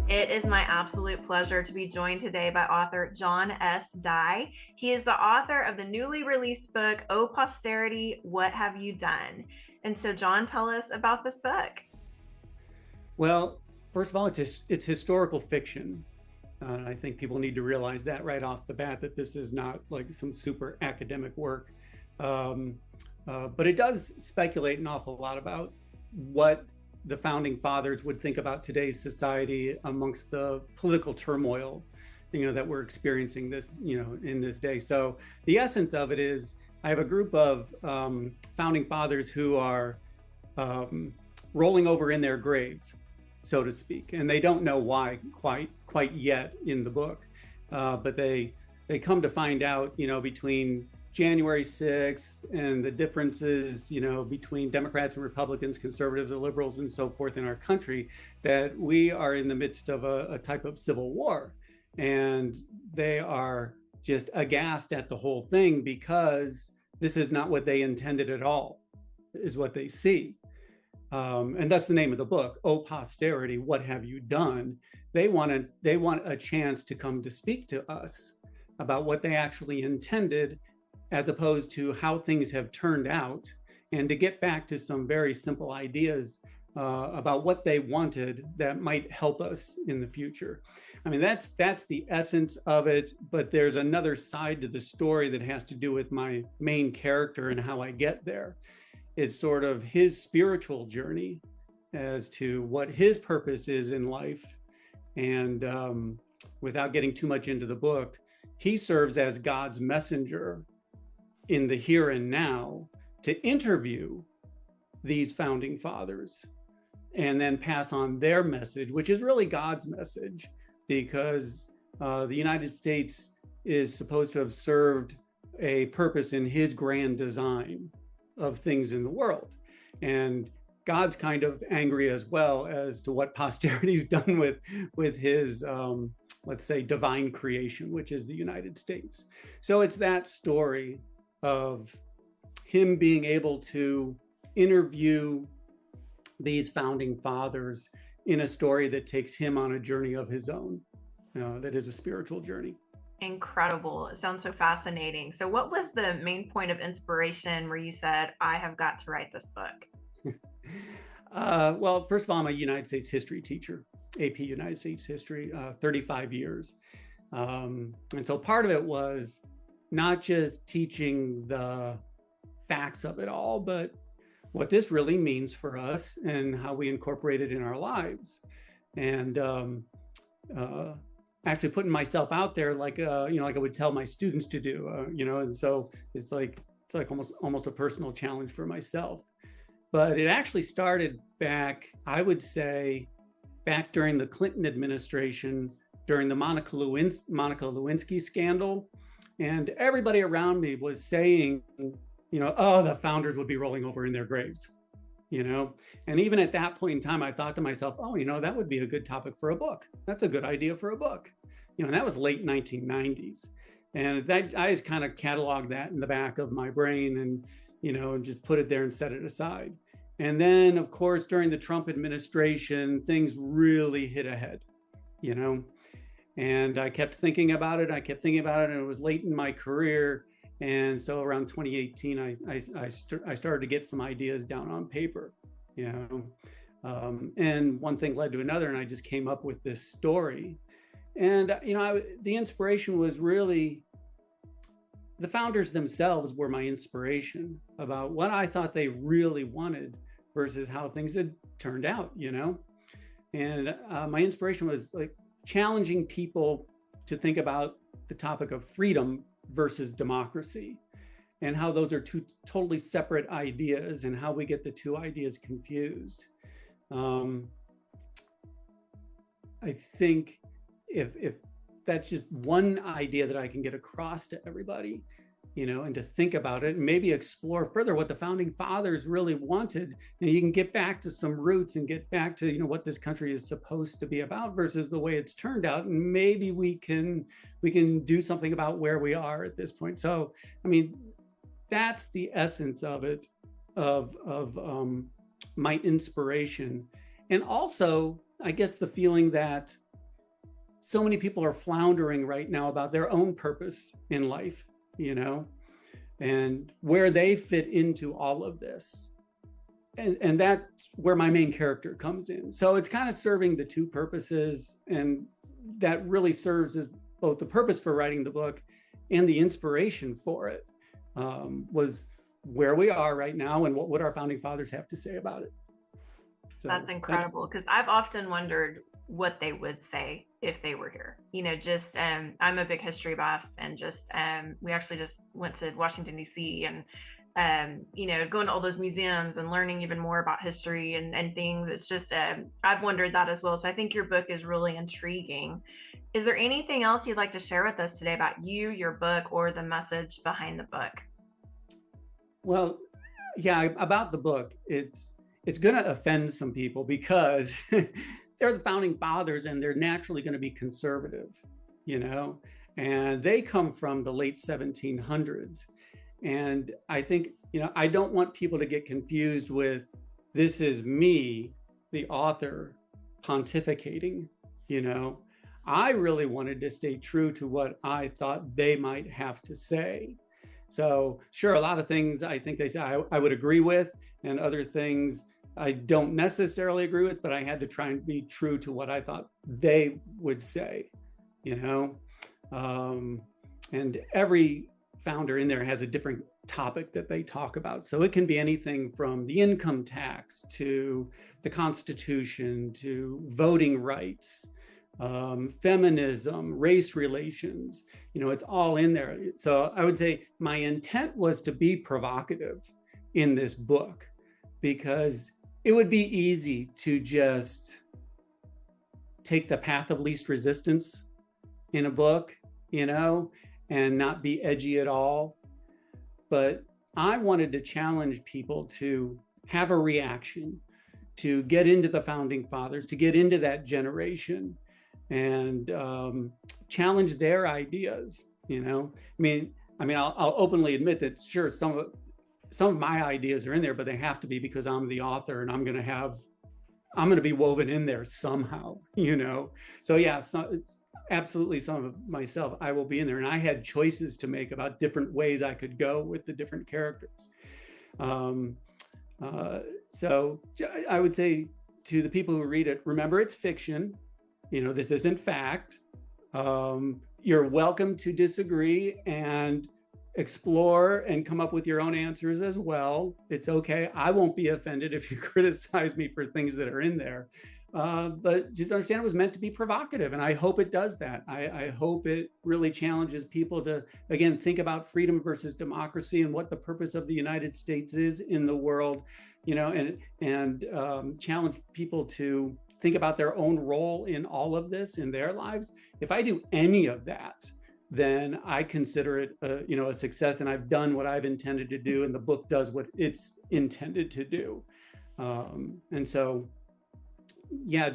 It is my absolute pleasure to be joined today by author John S. Dye. He is the author of the newly released book, O Posterity, What Have You Done? And so, John, tell us about this book. Well, first of all, it's historical fiction. I think people need to realize that right off the bat that this is not like some super academic work. Um, but it does speculate an awful lot about what the founding fathers would think about today's society amongst the political turmoil, that we're experiencing this, in this day. So the essence of it is I have a group of founding fathers who are um, rolling over in their graves, so to speak, and they don't know why quite yet in the book, but they come to find out, between January 6th and the differences, between Democrats and Republicans, conservatives and liberals, and so forth in our country, that we are in the midst of a type of civil war, and they are just aghast at the whole thing because this is not what they intended at all, is what they see. And that's the name of the book, "O Posterity, What Have You Done?" They want a chance to come to speak to us about what they actually intended, as opposed to how things have turned out, and to get back to some very simple ideas about what they wanted that might help us in the future. I mean, that's the essence of it. But there's another side to the story that has to do with my main character and how I get there. It's sort of his spiritual journey as to what his purpose is in life. And without getting too much into the book, he serves as God's messenger in the here and now to interview these founding fathers and then pass on their message, which is really God's message, because the United States is supposed to have served a purpose in his grand design of things in the world. And God's kind of angry as well as to what posterity's done with his let's say divine creation, which is the United States. So it's that story of him being able to interview these founding fathers in a story that takes him on a journey of his own, that is a spiritual journey. Incredible. It sounds so fascinating. So, what was the main point of inspiration where you said, I have got to write this book? Well, first of all, I'm a United States history teacher, AP United States history, 35 years. And so part of it was not just teaching the facts of it all, but what this really means for us and how we incorporate it in our lives. And actually putting myself out there like like I would tell my students to do, and so it's like almost a personal challenge for myself. But it actually started back, I would say, back during the Clinton administration, during the Monica Lewinsky scandal. And everybody around me was saying, oh, the founders would be rolling over in their graves, you know? And even at that point in time, I thought to myself, oh, that would be a good topic for a book. That's a good idea for a book. And that was late 1990s. And that I just kind of cataloged that in the back of my brain and, and just put it there and set it aside. And then, of course, during the Trump administration, things really hit ahead, you know? And I kept thinking about it. And it was late in my career. And so around 2018, I started to get some ideas down on paper, and one thing led to another, and I just came up with this story. And, the inspiration was really the founders themselves were my inspiration about what I thought they really wanted versus how things had turned out, And my inspiration was like challenging people to think about the topic of freedom versus democracy, and how those are two totally separate ideas and how we get the two ideas confused. I think if that's just one idea that I can get across to everybody, and to think about it and maybe explore further what the founding fathers really wanted, and you can get back to some roots and get back to, what this country is supposed to be about versus the way it's turned out. And maybe we can do something about where we are at this point. So, I mean, that's the essence of it, of my inspiration. And also, I guess the feeling that so many people are floundering right now about their own purpose in life, you know, and where they fit into all of this. And that's where my main character comes in. So it's kind of serving the two purposes, and that really serves as both the purpose for writing the book and the inspiration for it, was where we are right now and what would our founding fathers have to say about it. So that's incredible, because I've often wondered what they would say if they were here. You know, just I'm a big history buff, and just we actually just went to Washington D.C. and you know, going to all those museums and learning even more about history and things. It's just I've wondered that as well. So I think your book is really intriguing. Is there anything else you'd like to share with us today about you, your book, or the message behind the book? Well, yeah, about the book, it's going to offend some people because they're the founding fathers and they're naturally going to be conservative, you know, and they come from the late 1700s. And I think, you know, I don't want people to get confused with, this is me, the author, pontificating, you know. I really wanted to stay true to what I thought they might have to say. So sure, a lot of things I think they say I would agree with, and other things I don't necessarily agree with, but I had to try and be true to what I thought they would say, you know. And every founder in there has a different topic that they talk about. So it can be anything from the income tax to the Constitution to voting rights, feminism, race relations, you know, it's all in there. So I would say my intent was to be provocative in this book, because it would be easy to just take the path of least resistance in a book, you know, and not be edgy at all. But I wanted to challenge people to have a reaction, to get into the founding fathers, to get into that generation, and challenge their ideas, you know. I mean, I'll openly admit that sure, some of my ideas are in there, but they have to be because I'm the author and I'm going to be woven in there somehow, you know. So yeah, it's absolutely some of myself, I will be in there. And I had choices to make about different ways I could go with the different characters. So I would say to the people who read it, remember it's fiction. You know, this isn't fact. You're welcome to disagree and explore and come up with your own answers as well. It's okay. I won't be offended if you criticize me for things that are in there. But just understand it was meant to be provocative, and I hope it does that. I hope it really challenges people to, again, think about freedom versus democracy and what the purpose of the United States is in the world, you know, and challenge people to think about their own role in all of this in their lives. If I do any of that, then I consider it, a success, and I've done what I've intended to do, and the book does what it's intended to do. And so, yeah,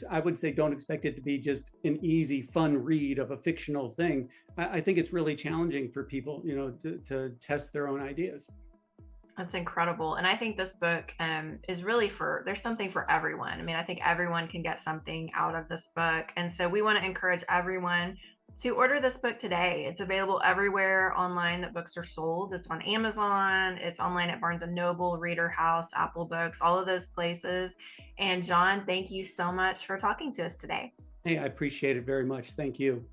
I would say don't expect it to be just an easy, fun read of a fictional thing. I think it's really challenging for people, you know, to test their own ideas. That's incredible. And I think this book is really there's something for everyone. I mean, I think everyone can get something out of this book. And so we want to encourage everyone to order this book today. It's available everywhere online that books are sold. It's on Amazon. It's online at Barnes & Noble, Reader House, Apple Books, all of those places. And John, thank you so much for talking to us today. Hey, I appreciate it very much. Thank you.